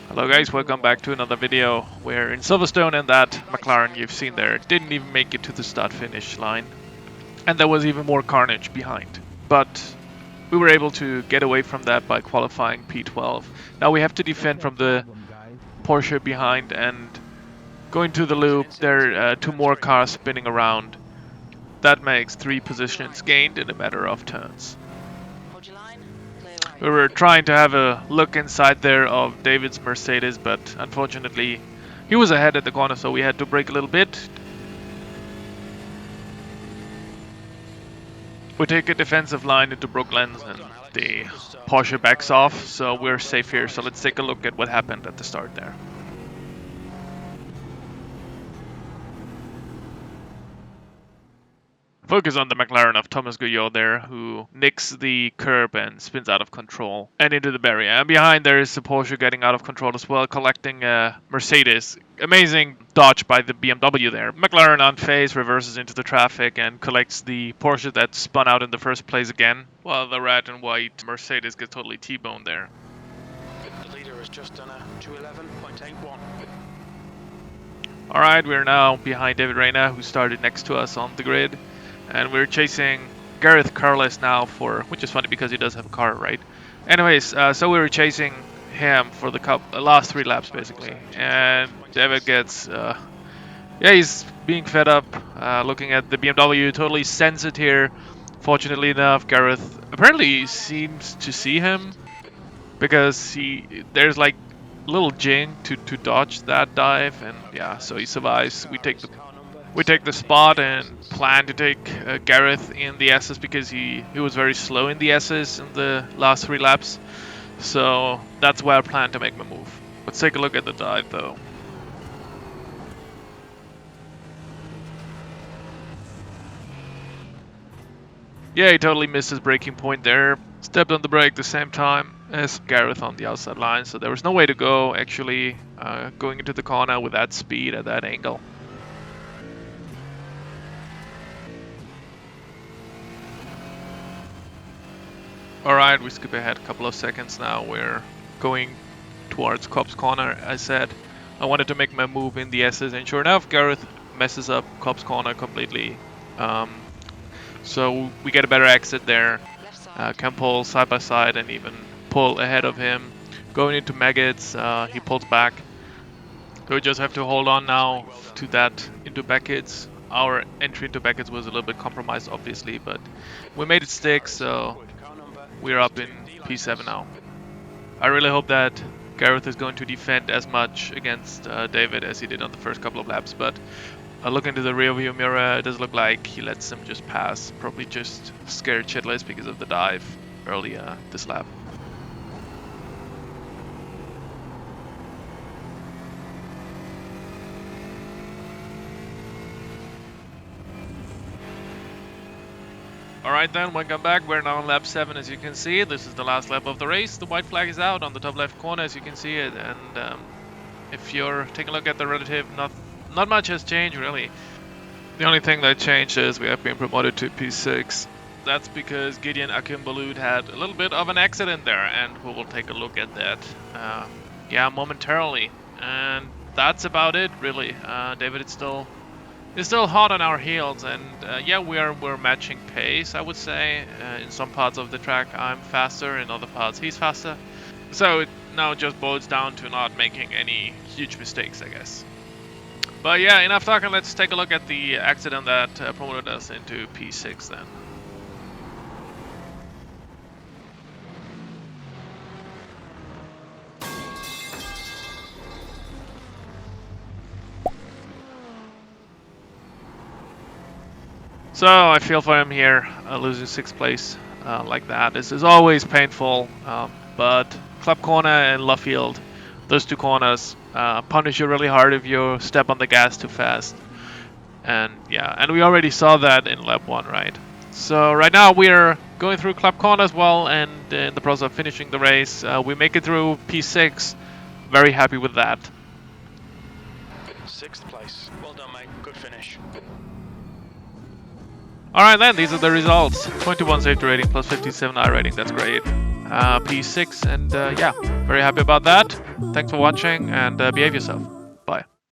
Hello guys, welcome back to another video. We're in Silverstone and that McLaren you've seen there didn't even make it to the start finish line. And there was even more carnage behind. But we were able to get away from that by qualifying P12. Now we have to defend from the Porsche behind and going to the loop. There are two more cars spinning around. That makes 3 positions gained in a matter of turns. We were trying to have a look inside there of David's Mercedes, but unfortunately he was ahead at the corner, so we had to brake a little bit. We take a defensive line into Brooklands and the Porsche backs off, so we're safe here. So let's take a look at what happened at the start there. Focus on the McLaren of Thomas Guyot there, who nicks the curb and spins out of control and into the barrier. And behind there is the Porsche getting out of control as well, collecting a Mercedes. Amazing dodge by the BMW there. McLaren on phase reverses into the traffic and collects the Porsche that spun out in the first place again, while the red and white Mercedes gets totally T-boned there. The leader has just done a 211.81. Alright, we're now behind David Reyna, who started next to us on the grid. And we're chasing Gareth carless now which is funny because he does have a car, right? Anyways, so we were chasing him for the last 3 laps basically. And David gets, he's being fed up, looking at the BMW, totally sense it here. Fortunately enough, Gareth apparently seems to see him because there's like a little jing to dodge that dive, and yeah, so he survives. We take the spot and plan to take Gareth in the S's because he was very slow in the S's in the last 3 laps. So that's where I plan to make my move. Let's take a look at the dive though. Yeah, he totally missed his braking point there. Stepped on the brake at the same time as Gareth on the outside line. So there was no way to go actually going into the corner with that speed at that angle. Alright, we skip ahead a couple of seconds now. We're going towards Cobb's corner. I said I wanted to make my move in the S's, and sure enough, Gareth messes up Cobb's corner completely. So we get a better exit there. Can pull side by side and even pull ahead of him. Going into Maggots, he pulls back. So we just have to hold on now to that into Beckett's. Our entry into Beckett's was a little bit compromised, obviously, but we made it stick, so we're up in P7 now. I really hope that Gareth is going to defend as much against David as he did on the first couple of laps, but look into the rear view mirror, it does look like he lets him just pass, probably just scared shitless because of the dive earlier this lap. Alright then, welcome back. We're now on lap 7 as you can see. This is the last lap of the race. The white flag is out on the top left corner as you can see it, and if you're taking a look at the relative, not much has changed really. The only thing that changed is we have been promoted to P6. That's because Gideon Akimbalut had a little bit of an accident there, and we will take a look at that momentarily. And that's about it really. David is still hot on our heels, and yeah, we're matching pace, I would say. In some parts of the track I'm faster, in other parts he's faster. So it now just boils down to not making any huge mistakes, I guess. But yeah, enough talking, let's take a look at the accident that promoted us into P6 then. So I feel for him here, losing 6th place like that. This is always painful, but Club Corner and Luffield, those 2 corners punish you really hard if you step on the gas too fast. And yeah, and we already saw that in lap 1, right? So right now we're going through Club Corner as well, and in the process of finishing the race, we make it through P6. Very happy with that. 6th place. Well done, mate. Good finish. Alright then, these are the results. 21 safety rating plus 57 iRating, that's great. P6, and yeah, very happy about that. Thanks for watching, and behave yourself.